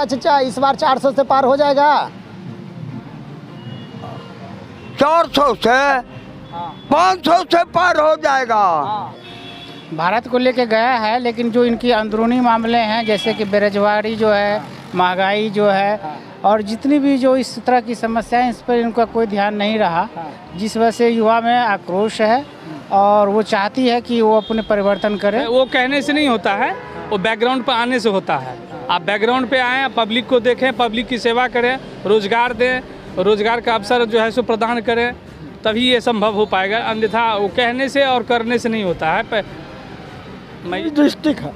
चाचा इस बार 400 से पार हो जाएगा? 400 से 500 से पार हो जाएगा। भारत को लेके गया है, लेकिन जो इनकी अंदरूनी मामले हैं जैसे कि बेरोजगारी जो है, महंगाई जो है और जितनी भी जो इस तरह की समस्याएं, इस पर इनका कोई ध्यान नहीं रहा, जिस वजह से युवा में आक्रोश है और वो चाहती है कि वो अपने परिवर्तन करे। वो कहने से नहीं होता है, वो बैकग्राउंड पर आने से होता है। आप बैकग्राउंड पे आएँ, पब्लिक को देखें, पब्लिक की सेवा करें, रोजगार दें, रोजगार का अवसर जो है सो प्रदान करें, तभी ये संभव हो पाएगा। अन्यथा वो कहने से और करने से नहीं होता है। डिस्ट्रिक्ट है।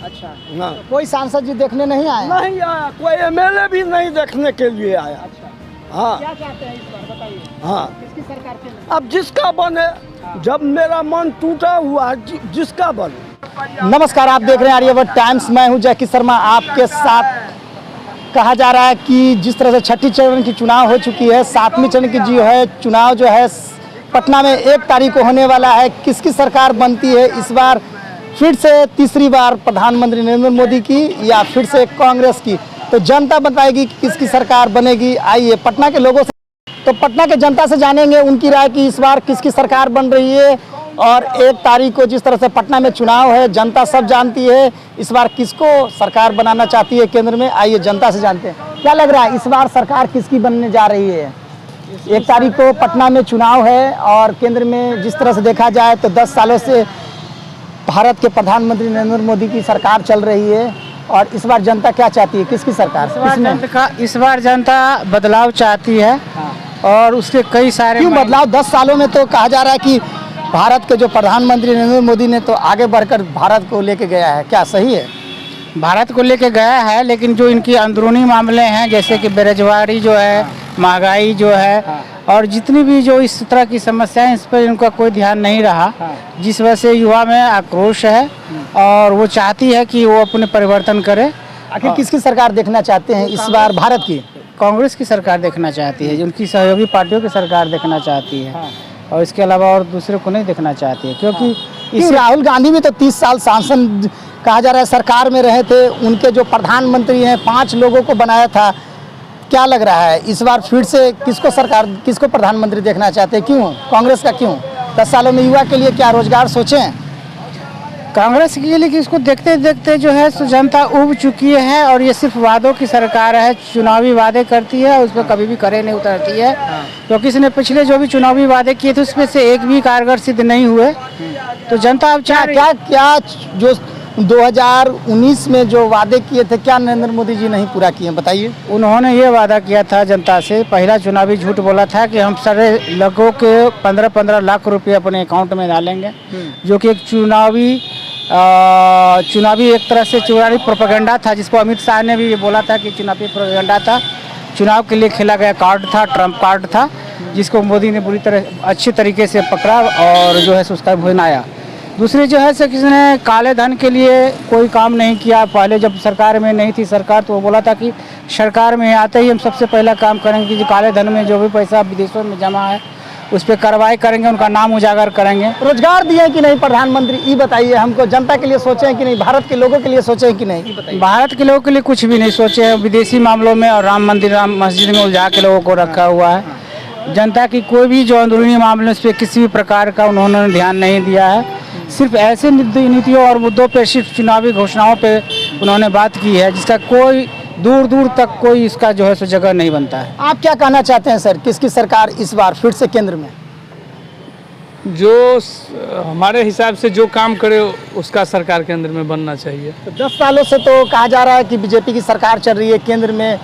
अच्छा, हाँ। तो कोई सांसद जी देखने नहीं आए? नहीं आया, कोई एमएलए भी नहीं देखने के लिए आया। हाँ क्या चाहते हैं इस बार बताइए? हाँ, किसकी सरकार के? अब जिसका बने, जब मेरा मन टूटा हुआ जिसका बने। नमस्कार, आप देख रहे हैं आर्यभट्ट टाइम्स। मैं हूं जैकी शर्मा आपके साथ। कहा जा रहा है कि जिस तरह से छठी चरण की चुनाव हो चुकी है, 7वीं चरण की जो है चुनाव जो है पटना में 1 तारीख को होने वाला है। किसकी सरकार बनती है इस बार? फिर से तीसरी बार प्रधानमंत्री नरेंद्र मोदी की या फिर से कांग्रेस की? तो जनता बताएगी कि किसकी सरकार बनेगी। आइए पटना के लोगों से, तो पटना के जनता से जानेंगे उनकी राय कि इस बार किसकी सरकार बन रही है। और 1 तारीख को जिस तरह से पटना में चुनाव है, जनता सब जानती है इस बार किसको सरकार बनाना चाहती है केंद्र में। आइए जनता से जानते हैं क्या लग रहा है इस बार सरकार किसकी बनने जा रही है। 1 तारीख को पटना में चुनाव है और केंद्र में जिस तरह से देखा जाए तो 10 सालों से भारत के प्रधानमंत्री नरेंद्र मोदी की सरकार चल रही है। और इस बार जनता क्या चाहती है, किसकी सरकार? इस बार जनता बदलाव चाहती है और उसके कई सारे क्यों बदलाव? 10 सालों में तो कहा जा रहा है कि भारत के जो प्रधानमंत्री नरेंद्र मोदी ने तो आगे बढ़कर भारत को लेके गया है, क्या सही है? भारत को लेके गया है, लेकिन जो इनकी अंदरूनी मामले हैं जैसे कि बेरोजगारी जो है, महंगाई जो है और जितनी भी जो इस तरह की समस्याएं, इस पर इनका कोई ध्यान नहीं रहा, जिस वजह से युवा में आक्रोश है और वो चाहती है कि वो अपने परिवर्तन करे। आखिर किसकी सरकार देखना चाहते हैं इस बार? भारत की कांग्रेस की सरकार देखना चाहती है, उनकी सहयोगी पार्टियों की सरकार देखना चाहती है और इसके अलावा और दूसरे को नहीं देखना चाहती है। क्योंकि इस राहुल गांधी भी तो 30 साल सांसद कहा जा रहा है सरकार में रहे थे, उनके जो प्रधानमंत्री हैं 5 लोगों को बनाया था। क्या लग रहा है इस बार फिर से किसको प्रधानमंत्री देखना चाहते हैं? क्यों कांग्रेस का? क्यों 10 सालों में युवा के लिए क्या रोजगार सोचें? कांग्रेस के लिए कि इसको देखते देखते जो है सो जनता उब चुकी है और ये सिर्फ वादों की सरकार है, चुनावी वादे करती है, उस पर कभी भी खरे नहीं उतरती है। क्योंकि इसने पिछले जो भी चुनावी वादे किए थे उसमें से एक भी कारगर सिद्ध नहीं हुए। तो जनता अब क्या जो 2019 में जो वादे किए थे, क्या नरेंद्र मोदी जी नहीं पूरा किए? बताइए। उन्होंने ये वादा किया था जनता से, पहला चुनावी झूठ बोला था कि हम सारे लोगों के 15-15 लाख रुपए अपने अकाउंट में डालेंगे, जो कि एक चुनावी एक तरह से चुनावी प्रोपेगेंडा था, जिसको अमित शाह ने भी ये बोला था कि चुनावी प्रोपेगेंडा था। चुनाव के लिए खेला गया कार्ड था, ट्रम्प कार्ड था, जिसको मोदी ने बुरी तरह अच्छी तरीके से पकड़ा और जो है उसका भुनाया। दूसरी जो है किसने काले धन के लिए कोई काम नहीं किया। पहले जब सरकार में नहीं थी सरकार, तो वो बोला था कि सरकार में आते ही हम सबसे पहला काम करेंगे कि जो काले धन में जो भी पैसा विदेशों में जमा है उस पर कार्रवाई करेंगे, उनका नाम उजागर करेंगे। रोजगार दिए कि नहीं प्रधानमंत्री? ये बताइए हमको। जनता के लिए सोचे हैं कि नहीं? भारत के लोगों के लिए सोचे हैं कि नहीं? भारत के लोगों के लिए कुछ भी नहीं सोचे हैं। विदेशी मामलों में और राम मंदिर, राम मस्जिद में उलझा के लोगों को रखा हुआ है। जनता की कोई भी जो अंदरूनी मामले, उस पर किसी भी प्रकार का उन्होंने ध्यान नहीं दिया है। सिर्फ ऐसे नीतियों और मुद्दों पे, सिर्फ चुनावी घोषणाओं पे उन्होंने बात की है, जिसका कोई दूर दूर तक कोई इसका जो है सो जगह नहीं बनता है। आप क्या कहना चाहते हैं सर, किसकी सरकार इस बार फिर से केंद्र में? जो हमारे हिसाब से जो काम करे उसका सरकार केंद्र में बनना चाहिए। तो 10 सालों से तो कहा जा रहा है कि बीजेपी की सरकार चल रही है केंद्र में,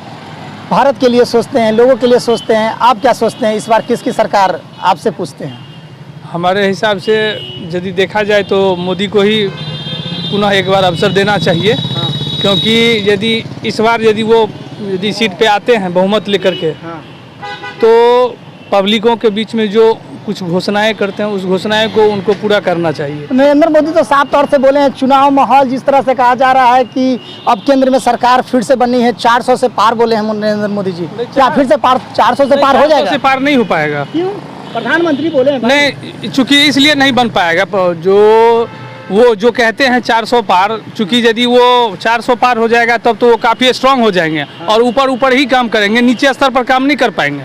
भारत के लिए सोचते हैं, लोगों के लिए सोचते हैं। आप क्या सोचते हैं इस बार किसकी सरकार? आपसे पूछते हैं। हमारे हिसाब से यदि देखा जाए तो मोदी को ही पुनः एक बार अवसर देना चाहिए। क्योंकि यदि इस बार यदि सीट पे आते हैं बहुमत लेकर के, तो पब्लिकों के बीच में जो कुछ घोषणाएं करते हैं उस घोषणाएं को उनको पूरा करना चाहिए। नरेंद्र मोदी तो साफ तौर से बोले हैं, चुनाव माहौल जिस तरह से कहा जा रहा है कि अब केंद्र में सरकार फिर से बननी है, 400 से पार बोले हैं नरेंद्र मोदी जी। क्या फिर से 400 से पार हो जाएगा? 400 से पार नहीं हो पाएगा। क्यों? प्रधानमंत्री बोले हैं नहीं, चूंकि इसलिए नहीं बन पाएगा। जो वो जो कहते हैं 400 पार, चूँकि यदि वो 400 पार हो जाएगा तब तो वो काफ़ी स्ट्रांग हो जाएंगे और ऊपर ऊपर ही काम करेंगे, नीचे स्तर पर काम नहीं कर पाएंगे।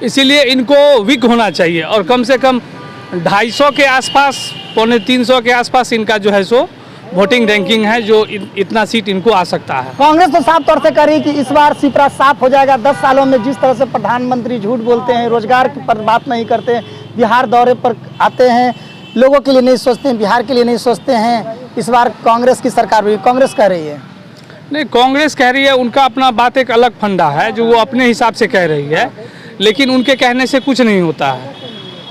इसीलिए इनको वीक होना चाहिए और कम से कम 250 के आसपास, 250-300 के आसपास इनका जो है सो वोटिंग रैंकिंग है, जो इतना सीट इनको आ सकता है। कांग्रेस तो साफ तौर से कह रही है कि इस बार सिपरा साफ हो जाएगा। 10 सालों में जिस तरह से प्रधानमंत्री झूठ बोलते हैं, रोजगार पर बात नहीं करते, बिहार दौरे पर आते हैं, लोगों के लिए नहीं सोचते हैं, बिहार के लिए नहीं सोचते हैं, इस बार कांग्रेस की सरकार हुई। कांग्रेस कह रही है नहीं, कांग्रेस कह रही है, उनका अपना बात एक अलग फंडा है जो वो अपने हिसाब से कह रही है, लेकिन उनके कहने से कुछ नहीं होता है।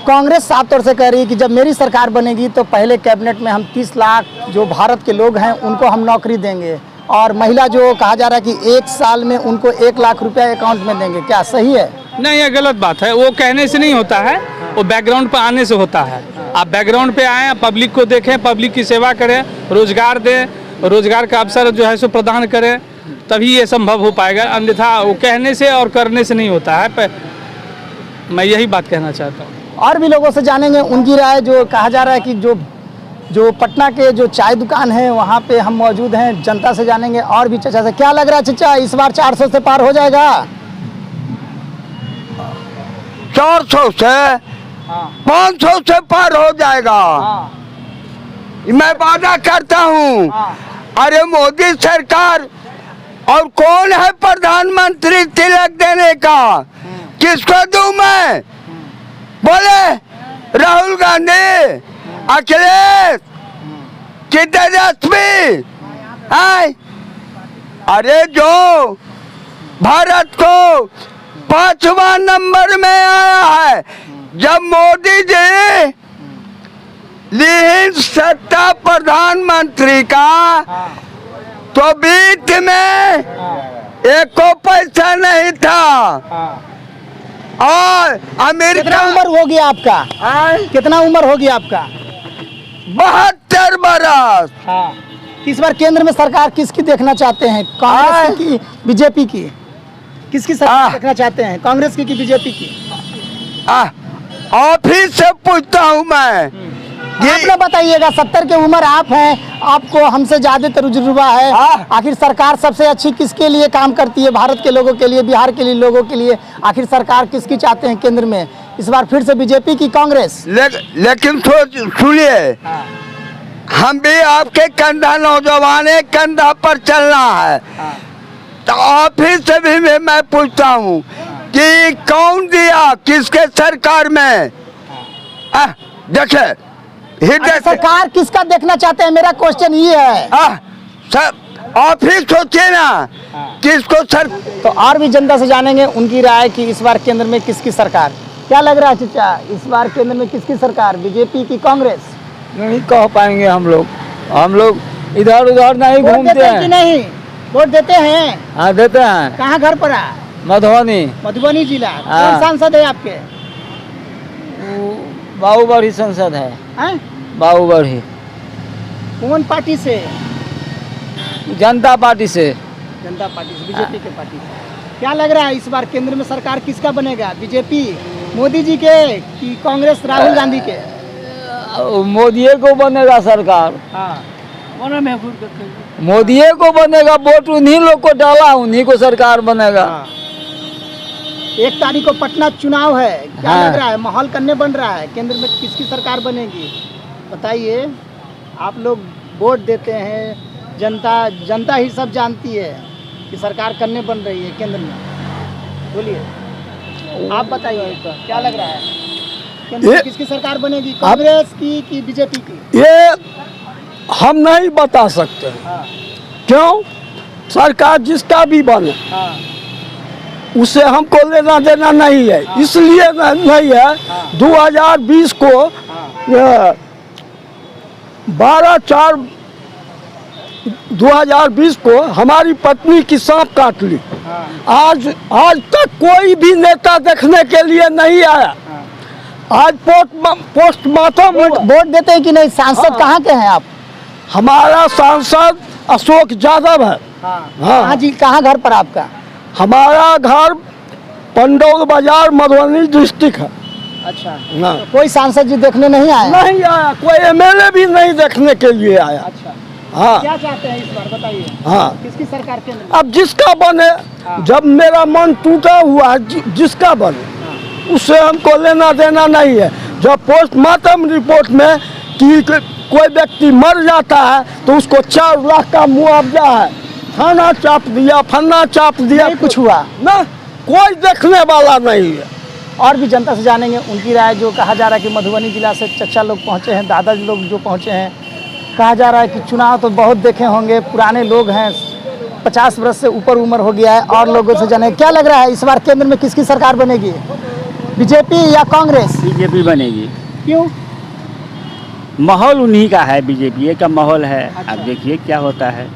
कांग्रेस साफ तौर से कह रही है कि जब मेरी सरकार बनेगी तो पहले कैबिनेट में हम 30 लाख जो भारत के लोग हैं उनको हम नौकरी देंगे, और महिला जो कहा जा रहा है कि 1 साल में उनको 1 लाख रुपया अकाउंट में देंगे। क्या सही है? नहीं, ये गलत बात है। वो कहने से नहीं होता है, वो बैकग्राउंड पर आने से होता है। आप बैकग्राउंड पे आएँ, पब्लिक को देखें, पब्लिक की सेवा करें, रोजगार दें, रोजगार का अवसर जो है सो प्रदान करें, तभी ये संभव हो पाएगा। अन्यथा वो कहने से और करने से नहीं होता है। मैं यही बात कहना चाहता हूँ। और भी लोगों से जानेंगे उनकी राय। जो कहा जा रहा है कि जो पटना के जो चाय दुकान है वहाँ पे हम मौजूद हैं, जनता से जानेंगे और भी चचा से। क्या लग रहा है चचा, इस बार 400 से पार हो जाएगा? 400 से 500 से पार हो जाएगा, मैं वादा करता हूँ। अरे मोदी सरकार, और कौन है प्रधानमंत्री तिलक देने का? किसको दूं मैं? बोले राहुल गांधी, अखिलेश कि तेजस्वी? अरे जो भारत को 5वां नंबर में आया है, जब मोदी जी ली सत्ता प्रधानमंत्री का, तो बीच में एक को पैसा नहीं था। और अमेरिका, कितना उम्र होगी आपका? कितना उम्र होगी आपका? 72 बरस। इस बार केंद्र में सरकार किसकी देखना चाहते हैं? कांग्रेस की, बीजेपी की? किसकी सरकार देखना चाहते हैं, कांग्रेस की कि बीजेपी की? ऑफिस से पूछता हूँ मैं। आप लोग बताइएगा, 70 की उम्र आप हैं, आपको हमसे ज्यादा तजुर्बा है। आखिर सरकार सबसे अच्छी किसके लिए काम करती है? भारत के लोगों के लिए, बिहार के लिए लोगों के लिए। आखिर सरकार किसकी चाहते हैं केंद्र में? इस बार फिर से बीजेपी की, कांग्रेस? लेकिन सुनिए, हम भी आपके कंधा नौजवान है, कंधा पर चलना है। तो ऑफिस से भी मैं पूछता हूँ कि कौन दिया, किसके सरकार में? देखे, सरकार किसका देखना चाहते हैं, मेरा क्वेश्चन ये है। ऑफिस सोचिए ना, किसको सर। तो और भी जनता से जानेंगे उनकी राय कि इस बार केंद्र में किसकी सरकार। क्या लग रहा है चचा, इस बार केंद्र में किसकी सरकार, बीजेपी की, कांग्रेस? नहीं कह पाएंगे हम लोग इधर उधर नहीं घूमते हैं कि नहीं? वोट देते हैं? हाँ देते हैं। कहाँ घर पर है? मधुबनी जिला। कौन सांसद है आपके? बाहुबली संसद है। बाहुबली। कौन पार्टी से? जनता पार्टी से। जनता पार्टी से, बीजेपी के पार्टी से। क्या लग रहा है इस बार केंद्र में सरकार किसका बनेगा? बीजेपी मोदी जी के कि कांग्रेस राहुल गांधी के? मोदी को बनेगा सरकार। मोदी को बनेगा, वोट उन्हीं लोग को डाला, उन्हीं को सरकार बनेगा। 1 तारीख को पटना चुनाव है, क्या लग रहा है, माहौल करने बन रहा है, केंद्र में किसकी सरकार बनेगी? बताइए। आप लोग वोट देते हैं, जनता ही सब जानती है कि सरकार करने बन रही है केंद्र में। बोलिए, आप बताइए क्या लग रहा है, केंद्र में किसकी सरकार बनेगी, कांग्रेस की कि बीजेपी की? ये हम नहीं बता सकते। क्यों? सरकार जिसका भी बने, उससे हमको लेना देना नहीं है। इसलिए नहीं है, 2020 को 12/4/2020 को हमारी पत्नी की सांप काट ली। आज तक कोई भी नेता देखने के लिए नहीं आया। आज पोस्टमार्टम। वोट देते हैं कि नहीं? सांसद कहाँ के हैं आप? हमारा सांसद अशोक यादव है। हाँ जी। कहाँ घर पर आपका? हमारा घर पंडौल बाजार, मधुबनी डिस्ट्रिक्ट है। अच्छा, हाँ। तो कोई सांसद जी देखने नहीं आए? नहीं आया, कोई एमएलए भी नहीं देखने के लिए आया। अच्छा, हाँ क्या चाहते हैं इस बार बताइए? हाँ। किसकी सरकार केंद्र में? अब जिसका बने, जब मेरा मन टूटा हुआ है, जिसका बने उससे हमको लेना देना नहीं है। जब पोस्टमार्टम रिपोर्ट में कि कोई व्यक्ति मर जाता है तो उसको 4 लाख का मुआवजा है, थाना चाप दिया, फन्ना चाप दिया, नहीं कुछ हुआ। ना कोई देखने वाला नहीं है। और भी जनता से जानेंगे उनकी राय। जो कहा जा रहा है कि मधुबनी जिला से चचा लोग पहुँचे हैं, दादा लोग जो पहुँचे हैं, कहा जा रहा है कि चुनाव तो बहुत देखे होंगे, पुराने लोग हैं, 50 वर्ष से ऊपर उम्र हो गया है। और लोगों से जाने क्या लग रहा है इस बार केंद्र में किसकी सरकार बनेगी, बीजेपी या कांग्रेस? बीजेपी बनेगी। क्यों? माहौल उन्हीं का है, बीजेपी का माहौल है। अच्छा। अब देखिए क्या होता है।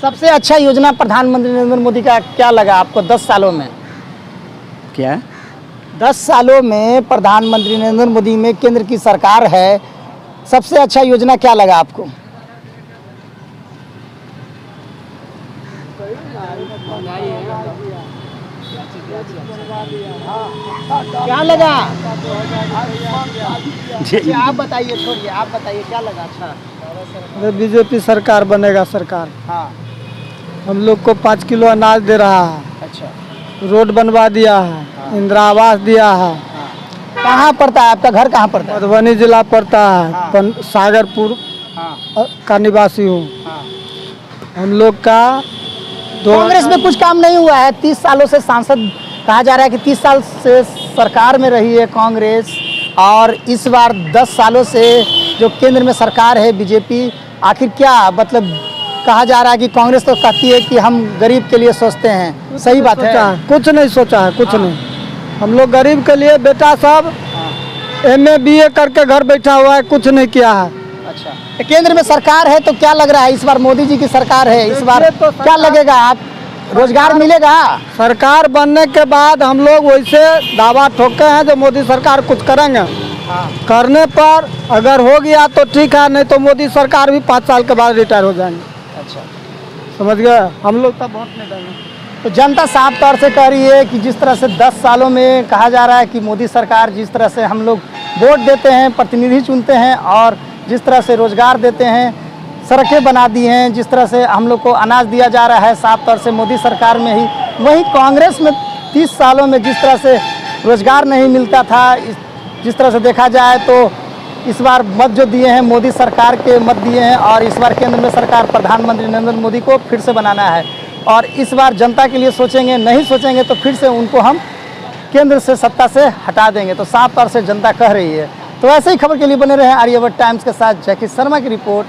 सबसे अच्छा योजना प्रधानमंत्री नरेंद्र मोदी का क्या लगा आपको 10 सालों में? क्या 10 सालों में प्रधानमंत्री नरेंद्र मोदी में केंद्र की सरकार है, सबसे अच्छा योजना क्या लगा आपको? क्या लगा? अच्छा, आप बताइए, छोड़िए, आप बताइए क्या लगा? अच्छा, बीजेपी सरकार बनेगा सरकार। हाँ, हम लोग को 5 किलो अनाज दे रहा है, अच्छा, रोड बनवा दिया है, इंदिरा आवास दिया है। कहाँ पड़ता है आपका घर? कहाँ पड़ता है? मधुबनी जिला पड़ता है, हाँ। सागरपुर हाँ, का निवासी हूँ। हाँ। हम लोग का कांग्रेस में कुछ काम नहीं हुआ है। 30 सालों से सांसद कहा जा रहा है कि 30 साल से सरकार में रही है कांग्रेस, और इस बार 10 सालों से जो केंद्र में सरकार है बीजेपी, आखिर क्या मतलब? कहा जा रहा है कि कांग्रेस तो कहती है कि हम गरीब के लिए सोचते हैं, सही बात है? कुछ नहीं सोचा है, कुछ नहीं। हम लोग गरीब के लिए, बेटा सब MA BA करके घर बैठा हुआ है, कुछ नहीं किया है। अच्छा, तो केंद्र में सरकार है तो क्या लग रहा है इस बार मोदी जी की सरकार है, इस बार क्या लगेगा? आप रोजगार मिलेगा? सरकार बनने के बाद हम लोग वैसे दावा ठोके हैं जो मोदी सरकार कुछ करेंगे। करने पर अगर हो गया तो ठीक है, नहीं तो मोदी सरकार भी 5 साल के बाद रिटायर हो जाएंगे। अच्छा, समझ गए? हम लोग तब वोट नहीं देंगे। तो जनता साफ तौर से कह रही है कि जिस तरह से 10 सालों में कहा जा रहा है कि मोदी सरकार, जिस तरह से हम लोग वोट देते हैं, प्रतिनिधि चुनते हैं, और जिस तरह से रोजगार देते हैं, सड़कें बना दी हैं, जिस तरह से हम लोग को अनाज दिया जा रहा है, साफ तौर से मोदी सरकार में ही। वहीं कांग्रेस में 30 सालों में जिस तरह से रोजगार नहीं मिलता था, जिस तरह से देखा जाए तो इस बार मत जो दिए हैं मोदी सरकार के मत दिए हैं, और इस बार केंद्र में सरकार प्रधानमंत्री नरेंद्र मोदी को फिर से बनाना है। और इस बार जनता के लिए सोचेंगे, नहीं सोचेंगे तो फिर से उनको हम केंद्र से सत्ता से हटा देंगे। तो साफ तौर से जनता कह रही है। तो ऐसे ही खबर के लिए बने रहे आर्यावर्त टाइम्स के साथ। जैकी शर्मा की रिपोर्ट।